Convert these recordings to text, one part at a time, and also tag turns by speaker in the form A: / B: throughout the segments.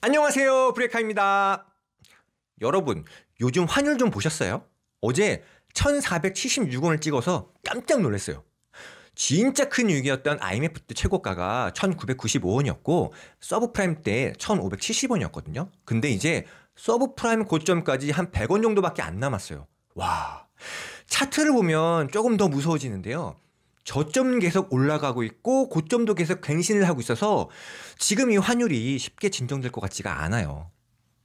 A: 안녕하세요, 브레이카입니다. 여러분, 요즘 환율 좀 보셨어요? 어제 1476원을 찍어서 깜짝 놀랐어요. 진짜 큰 위기였던 IMF 때 최고가가 1995원이었고 서브프라임 때 1570원이었거든요. 근데 이제 서브프라임 고점까지 한 100원 정도밖에 안 남았어요. 와, 차트를 보면 조금 더 무서워지는데요. 저점은 계속 올라가고 있고 고점도 계속 갱신을 하고 있어서 지금 이 환율이 쉽게 진정될 것 같지가 않아요.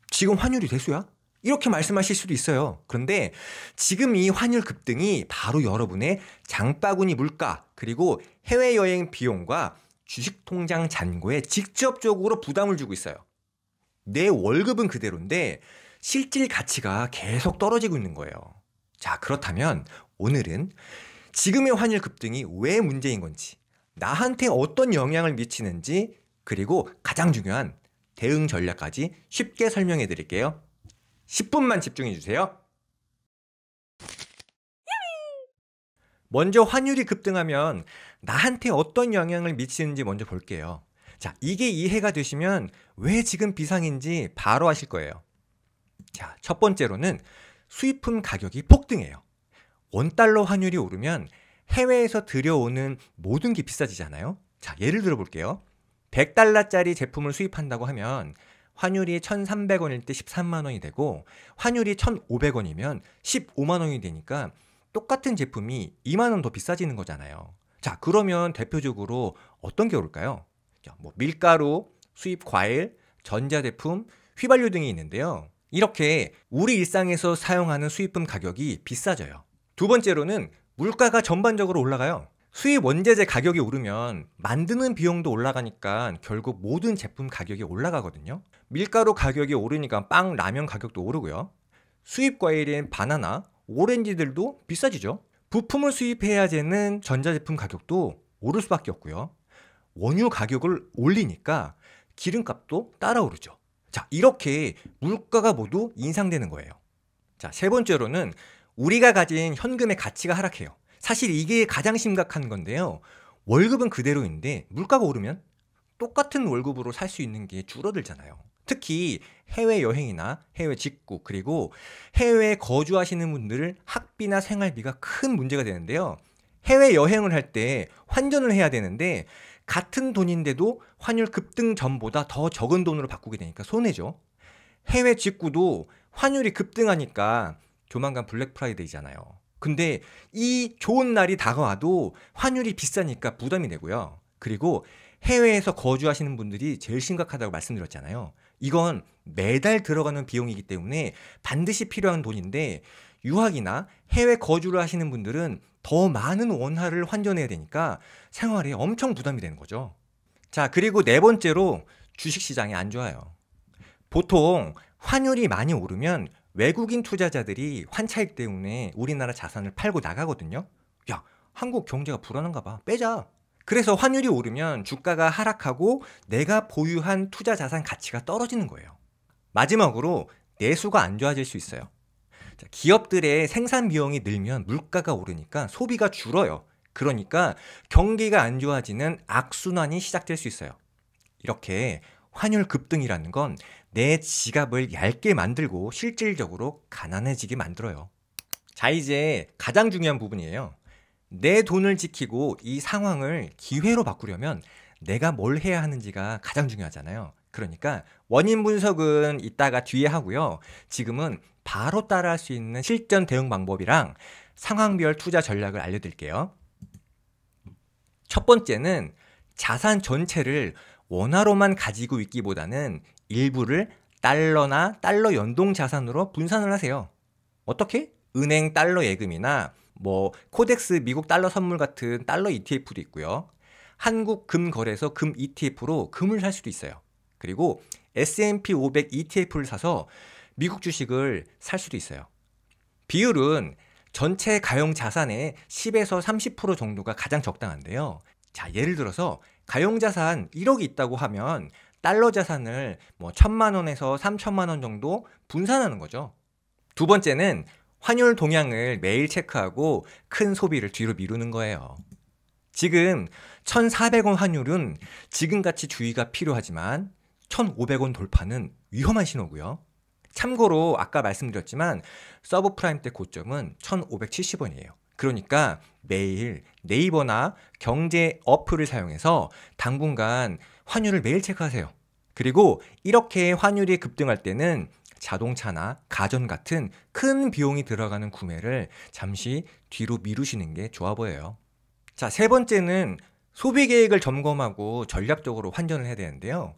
A: 지금 환율이 대수야? 이렇게 말씀하실 수도 있어요. 그런데 지금 이 환율 급등이 바로 여러분의 장바구니 물가 그리고 해외여행 비용과 주식통장 잔고에 직접적으로 부담을 주고 있어요. 내 월급은 그대로인데 실질 가치가 계속 떨어지고 있는 거예요. 자, 그렇다면 오늘은 지금의 환율 급등이 왜 문제인 건지, 나한테 어떤 영향을 미치는지, 그리고 가장 중요한 대응 전략까지 쉽게 설명해 드릴게요. 10분만 집중해 주세요. 먼저 환율이 급등하면 나한테 어떤 영향을 미치는지 먼저 볼게요. 자, 이게 이해가 되시면 왜 지금 비상인지 바로 아실 거예요. 자, 첫 번째로는 수입품 가격이 폭등해요. 원달러 환율이 오르면 해외에서 들여오는 모든 게 비싸지잖아요. 자, 예를 들어 볼게요. 100달러짜리 제품을 수입한다고 하면 환율이 1,300원일 때 13만 원이 되고 환율이 1,500원이면 15만 원이 되니까 똑같은 제품이 2만 원 더 비싸지는 거잖아요. 자, 그러면 대표적으로 어떤 게 오를까요? 뭐 밀가루, 수입 과일, 전자제품, 휘발유 등이 있는데요. 이렇게 우리 일상에서 사용하는 수입품 가격이 비싸져요. 두 번째로는 물가가 전반적으로 올라가요. 수입 원재재 가격이 오르면 만드는 비용도 올라가니까 결국 모든 제품 가격이 올라가거든요. 밀가루 가격이 오르니까 빵, 라면 가격도 오르고요. 수입 과일인 바나나, 오렌지들도 비싸지죠. 부품을 수입해야 되는 전자제품 가격도 오를 수밖에 없고요. 원유 가격을 올리니까 기름값도 따라 오르죠. 자, 이렇게 물가가 모두 인상되는 거예요. 자, 세 번째로는 우리가 가진 현금의 가치가 하락해요. 사실 이게 가장 심각한 건데요. 월급은 그대로인데 물가가 오르면 똑같은 월급으로 살 수 있는 게 줄어들잖아요. 특히 해외여행이나 해외 직구 그리고 해외에 거주하시는 분들 학비나 생활비가 큰 문제가 되는데요. 해외여행을 할 때 환전을 해야 되는데 같은 돈인데도 환율 급등 전보다 더 적은 돈으로 바꾸게 되니까 손해죠. 해외 직구도 환율이 급등하니까 조만간 블랙 프라이데이잖아요. 근데 이 좋은 날이 다가와도 환율이 비싸니까 부담이 되고요. 그리고 해외에서 거주하시는 분들이 제일 심각하다고 말씀드렸잖아요. 이건 매달 들어가는 비용이기 때문에 반드시 필요한 돈인데 유학이나 해외 거주를 하시는 분들은 더 많은 원화를 환전해야 되니까 생활에 엄청 부담이 되는 거죠. 자, 그리고 네 번째로 주식시장이 안 좋아요. 보통 환율이 많이 오르면 외국인 투자자들이 환차익 때문에 우리나라 자산을 팔고 나가거든요. 야, 한국 경제가 불안한가 봐. 빼자. 그래서 환율이 오르면 주가가 하락하고 내가 보유한 투자 자산 가치가 떨어지는 거예요. 마지막으로 내수가 안 좋아질 수 있어요. 자, 기업들의 생산 비용이 늘면 물가가 오르니까 소비가 줄어요. 그러니까 경기가 안 좋아지는 악순환이 시작될 수 있어요. 이렇게 환율 급등이라는 건 내 지갑을 얇게 만들고 실질적으로 가난해지게 만들어요. 자, 이제 가장 중요한 부분이에요. 내 돈을 지키고 이 상황을 기회로 바꾸려면 내가 뭘 해야 하는지가 가장 중요하잖아요. 그러니까 원인 분석은 이따가 뒤에 하고요. 지금은 바로 따라할 수 있는 실전 대응 방법이랑 상황별 투자 전략을 알려드릴게요. 첫 번째는 자산 전체를 원화로만 가지고 있기보다는 일부를 달러나 달러 연동 자산으로 분산을 하세요. 어떻게? 은행 달러 예금이나 뭐 코덱스 미국 달러 선물 같은 달러 ETF도 있고요. 한국 금 거래소 금 ETF로 금을 살 수도 있어요. 그리고 S&P 500 ETF를 사서 미국 주식을 살 수도 있어요. 비율은 전체 가용 자산의 10에서 30% 정도가 가장 적당한데요. 자, 예를 들어서 가용 자산 1억이 있다고 하면 달러 자산을 뭐 1,000만 원에서 3,000만 원 정도 분산하는 거죠. 두 번째는 환율 동향을 매일 체크하고 큰 소비를 뒤로 미루는 거예요. 지금 1,400원 환율은 지금같이 주의가 필요하지만 1,500원 돌파는 위험한 신호고요. 참고로 아까 말씀드렸지만 서브프라임 때 고점은 1,570원이에요. 그러니까 매일 네이버나 경제 어플을 사용해서 당분간 환율을 매일 체크하세요. 그리고 이렇게 환율이 급등할 때는 자동차나 가전 같은 큰 비용이 들어가는 구매를 잠시 뒤로 미루시는 게 좋아 보여요. 자, 세 번째는 소비 계획을 점검하고 전략적으로 환전을 해야 되는데요.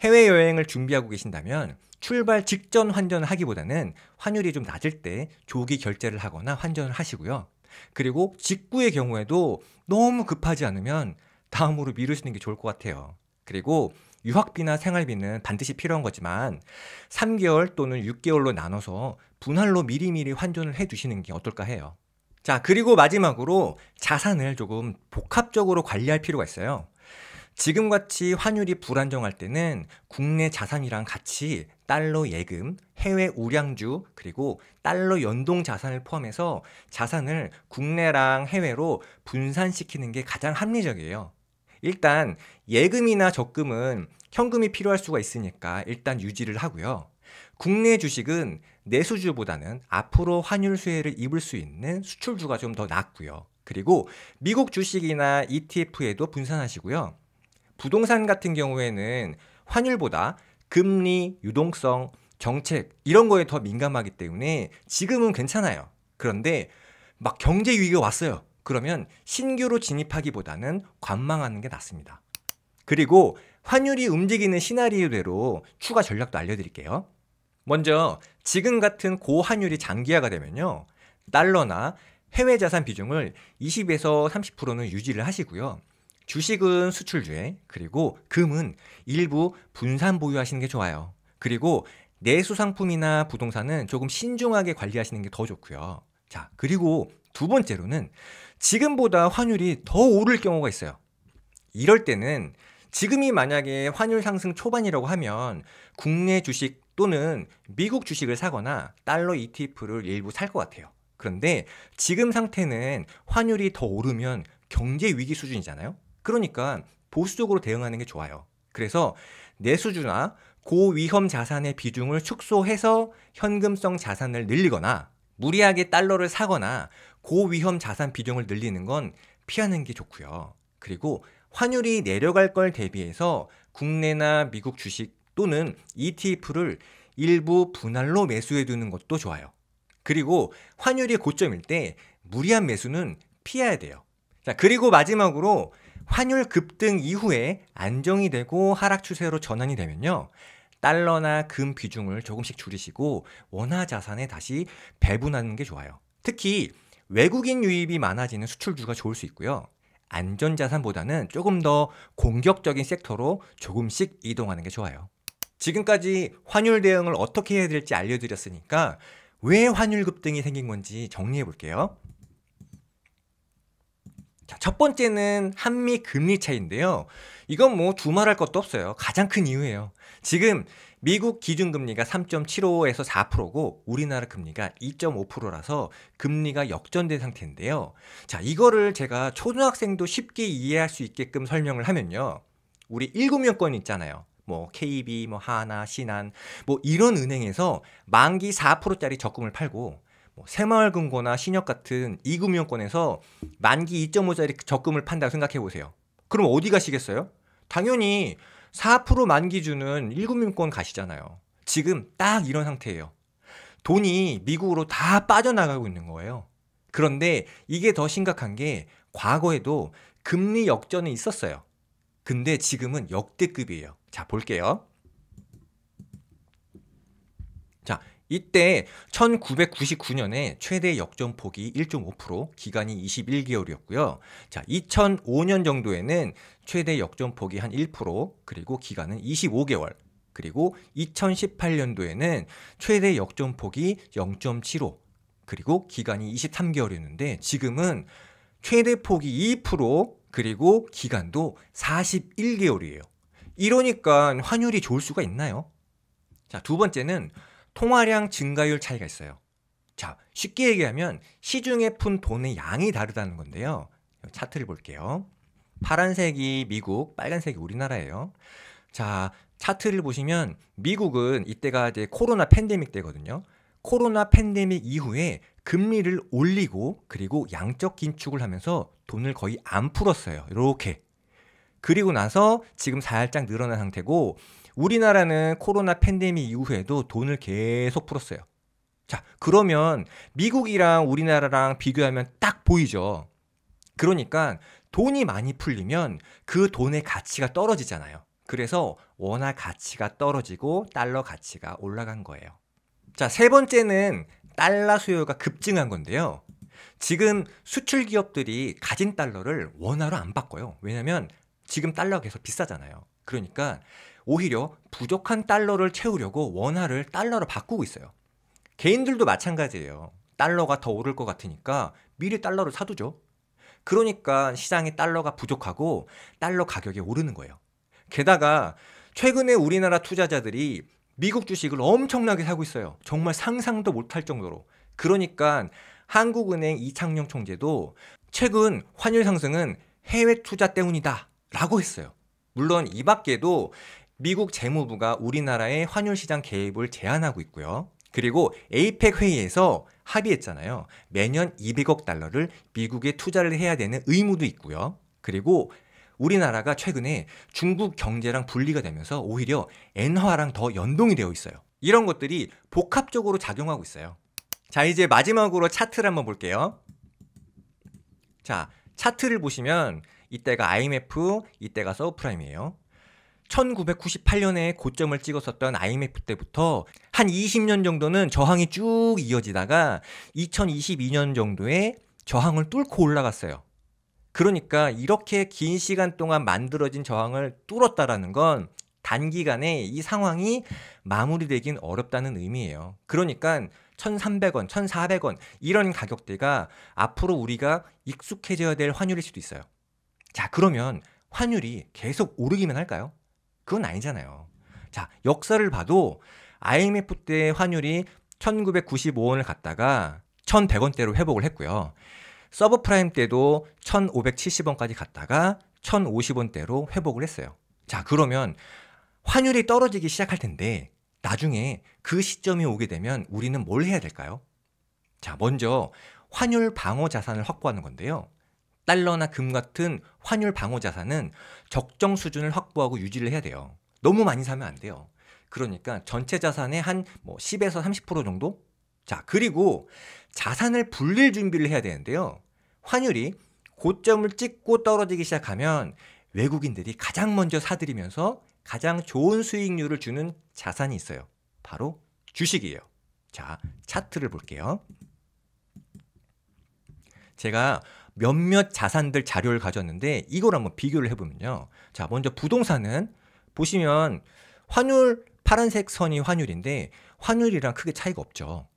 A: 해외여행을 준비하고 계신다면 출발 직전 환전을 하기보다는 환율이 좀 낮을 때 조기 결제를 하거나 환전을 하시고요. 그리고 직구의 경우에도 너무 급하지 않으면 다음으로 미루시는 게 좋을 것 같아요. 그리고 유학비나 생활비는 반드시 필요한 거지만 3개월 또는 6개월로 나눠서 분할로 미리미리 환전을 해 두시는 게 어떨까 해요. 자, 그리고 마지막으로 자산을 조금 복합적으로 관리할 필요가 있어요. 지금같이 환율이 불안정할 때는 국내 자산이랑 같이 달러 예금, 해외 우량주, 그리고 달러 연동 자산을 포함해서 자산을 국내랑 해외로 분산시키는 게 가장 합리적이에요. 일단 예금이나 적금은 현금이 필요할 수가 있으니까 일단 유지를 하고요. 국내 주식은 내수주보다는 앞으로 환율 수혜를 입을 수 있는 수출주가 좀 더 낫고요. 그리고 미국 주식이나 ETF에도 분산하시고요. 부동산 같은 경우에는 환율보다 금리, 유동성, 정책 이런 거에 더 민감하기 때문에 지금은 괜찮아요. 그런데 막 경제 위기가 왔어요. 그러면 신규로 진입하기보다는 관망하는 게 낫습니다. 그리고 환율이 움직이는 시나리오대로 추가 전략도 알려드릴게요. 먼저 지금 같은 고환율이 장기화가 되면요. 달러나 해외 자산 비중을 20에서 30%는 유지를 하시고요. 주식은 수출주에, 그리고 금은 일부 분산 보유하시는 게 좋아요. 그리고 내수 상품이나 부동산은 조금 신중하게 관리하시는 게 더 좋고요. 자, 그리고 두 번째로는 지금보다 환율이 더 오를 경우가 있어요. 이럴 때는 지금이 만약에 환율 상승 초반이라고 하면 국내 주식 또는 미국 주식을 사거나 달러 ETF를 일부 살 것 같아요. 그런데 지금 상태는 환율이 더 오르면 경제 위기 수준이잖아요. 그러니까 보수적으로 대응하는 게 좋아요. 그래서 내수주나 고위험 자산의 비중을 축소해서 현금성 자산을 늘리거나 무리하게 달러를 사거나 고위험 자산 비중을 늘리는 건 피하는 게 좋고요. 그리고 환율이 내려갈 걸 대비해서 국내나 미국 주식 또는 ETF를 일부 분할로 매수해 두는 것도 좋아요. 그리고 환율이 고점일 때 무리한 매수는 피해야 돼요. 자, 그리고 마지막으로 환율 급등 이후에 안정이 되고 하락 추세로 전환이 되면요. 달러나 금 비중을 조금씩 줄이시고 원화 자산에 다시 배분하는 게 좋아요. 특히 외국인 유입이 많아지는 수출주가 좋을 수 있고요. 안전자산보다는 조금 더 공격적인 섹터로 조금씩 이동하는 게 좋아요. 지금까지 환율 대응을 어떻게 해야 될지 알려드렸으니까 왜 환율 급등이 생긴 건지 정리해 볼게요. 자, 첫 번째는 한미 금리 차이인데요. 이건 뭐 두말할 것도 없어요. 가장 큰 이유예요. 지금 미국 기준금리가 3.75에서 4%고 우리나라 금리가 2.5%라서 금리가 역전된 상태인데요. 자, 이거를 제가 초등학생도 쉽게 이해할 수 있게끔 설명을 하면요. 우리 1금융권 있잖아요. 뭐 KB, 뭐 하나, 신한 뭐 이런 은행에서 만기 4%짜리 적금을 팔고 뭐 새마을금고나 신협 같은 2금융권에서 만기 2.5짜리 적금을 판다고 생각해 보세요. 그럼 어디 가시겠어요? 당연히 4% 만기 주는 1금융권 가시잖아요. 지금 딱 이런 상태예요. 돈이 미국으로 다 빠져나가고 있는 거예요. 그런데 이게 더 심각한 게 과거에도 금리 역전이 있었어요. 근데 지금은 역대급이에요. 자, 볼게요. 자, 이때 1999년에 최대 역전폭이 1.5%, 기간이 21개월이었고요. 자, 2005년 정도에는 최대 역전폭이 한 1%, 그리고 기간은 25개월. 그리고 2018년도에는 최대 역전폭이 0.75, 그리고 기간이 23개월이었는데 지금은 최대 폭이 2%, 그리고 기간도 41개월이에요. 이러니까 환율이 좋을 수가 있나요? 자, 두 번째는 통화량 증가율 차이가 있어요. 자, 쉽게 얘기하면 시중에 푼 돈의 양이 다르다는 건데요. 차트를 볼게요. 파란색이 미국, 빨간색이 우리나라예요. 자, 차트를 보시면 미국은 이때가 이제 코로나 팬데믹 때거든요. 코로나 팬데믹 이후에 금리를 올리고 그리고 양적 긴축을 하면서 돈을 거의 안 풀었어요. 이렇게. 그리고 나서 지금 살짝 늘어난 상태고 우리나라는 코로나 팬데믹 이후에도 돈을 계속 풀었어요. 자, 그러면 미국이랑 우리나라랑 비교하면 딱 보이죠. 그러니까 돈이 많이 풀리면 그 돈의 가치가 떨어지잖아요. 그래서 원화 가치가 떨어지고 달러 가치가 올라간 거예요. 자, 세 번째는 달러 수요가 급증한 건데요. 지금 수출 기업들이 가진 달러를 원화로 안 바꿔요. 왜냐면 지금 달러가 계속 비싸잖아요. 그러니까 오히려 부족한 달러를 채우려고 원화를 달러로 바꾸고 있어요. 개인들도 마찬가지예요. 달러가 더 오를 것 같으니까 미리 달러를 사두죠. 그러니까 시장에 달러가 부족하고 달러 가격이 오르는 거예요. 게다가 최근에 우리나라 투자자들이 미국 주식을 엄청나게 사고 있어요. 정말 상상도 못할 정도로. 그러니까 한국은행 이창용 총재도 최근 환율 상승은 해외 투자 때문이다 라고 했어요. 물론 이 밖에도 미국 재무부가 우리나라의 환율 시장 개입을 제한하고 있고요. 그리고 에이펙 회의에서 합의했잖아요. 매년 200억 달러를 미국에 투자를 해야 되는 의무도 있고요. 그리고 우리나라가 최근에 중국 경제랑 분리가 되면서 오히려 엔화랑 더 연동이 되어 있어요. 이런 것들이 복합적으로 작용하고 있어요. 자, 이제 마지막으로 차트를 한번 볼게요. 자, 차트를 보시면 이때가 IMF, 이때가 서브프라임이에요. 1998년에 고점을 찍었었던 IMF 때부터 한 20년 정도는 저항이 쭉 이어지다가 2022년 정도에 저항을 뚫고 올라갔어요. 그러니까 이렇게 긴 시간 동안 만들어진 저항을 뚫었다라는 건 단기간에 이 상황이 마무리되긴 어렵다는 의미예요. 그러니까 1,300원, 1,400원 이런 가격대가 앞으로 우리가 익숙해져야 될 환율일 수도 있어요. 자, 그러면 환율이 계속 오르기만 할까요? 그건 아니잖아요. 자, 역사를 봐도 IMF 때 환율이 1995원을 갔다가 1,100원대로 회복을 했고요. 서브프라임 때도 1,570원까지 갔다가 1,050원대로 회복을 했어요. 자, 그러면 환율이 떨어지기 시작할 텐데 나중에 그 시점이 오게 되면 우리는 뭘 해야 될까요? 자, 먼저 환율 방어 자산을 확보하는 건데요. 달러나 금 같은 환율 방어 자산은 적정 수준을 확보하고 유지를 해야 돼요. 너무 많이 사면 안 돼요. 그러니까 전체 자산의 한 10에서 30% 정도? 자, 그리고 자산을 불릴 준비를 해야 되는데요. 환율이 고점을 찍고 떨어지기 시작하면 외국인들이 가장 먼저 사들이면서 가장 좋은 수익률을 주는 자산이 있어요. 바로 주식이에요. 자, 차트를 볼게요. 제가 몇몇 자산들 자료를 가졌는데 이걸 한번 비교를 해보면요. 자, 먼저 부동산은 보시면 환율, 파란색 선이 환율인데 환율이랑 크게 차이가 없죠.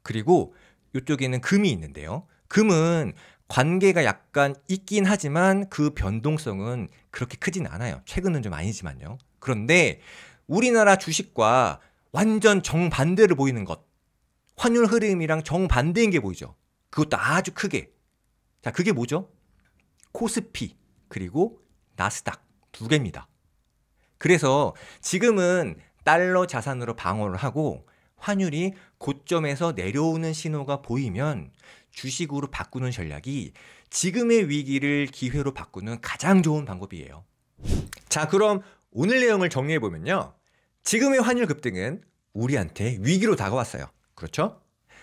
A: 그리고 이쪽에는 금이 있는데요. 금은 관계가 약간 있긴 하지만 그 변동성은 그렇게 크진 않아요. 최근은 좀 아니지만요. 그런데 우리나라 주식과 완전 정반대를 보이는 것, 환율 흐름이랑 정반대인 게 보이죠. 그것도 아주 크게. 자, 그게 뭐죠? 코스피 그리고 나스닥 두 개입니다. 그래서 지금은 달러 자산으로 방어를 하고 환율이 고점에서 내려오는 신호가 보이면 주식으로 바꾸는 전략이 지금의 위기를 기회로 바꾸는 가장 좋은 방법이에요. 자, 그럼 오늘 내용을 정리해보면요. 지금의 환율 급등은 우리한테 위기로 다가왔어요. 그렇죠?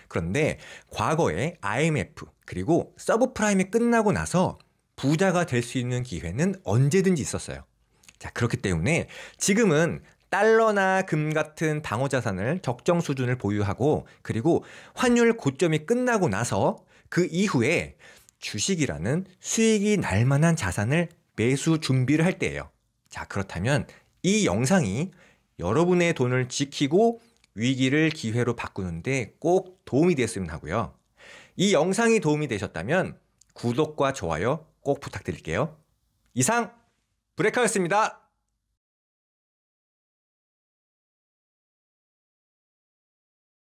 A: 그런데 과거에 IMF 그리고 서브프라임이 끝나고 나서 부자가 될 수 있는 기회는 언제든지 있었어요. 자, 그렇기 때문에 지금은 달러나 금 같은 방어 자산을 적정 수준을 보유하고 그리고 환율 고점이 끝나고 나서 그 이후에 주식이라는 수익이 날 만한 자산을 매수 준비를 할 때예요. 자, 그렇다면 이 영상이 여러분의 돈을 지키고 위기를 기회로 바꾸는데 꼭 도움이 됐으면 하고요. 이 영상이 도움이 되셨다면 구독과 좋아요 꼭 부탁드릴게요. 이상 브레이커였습니다.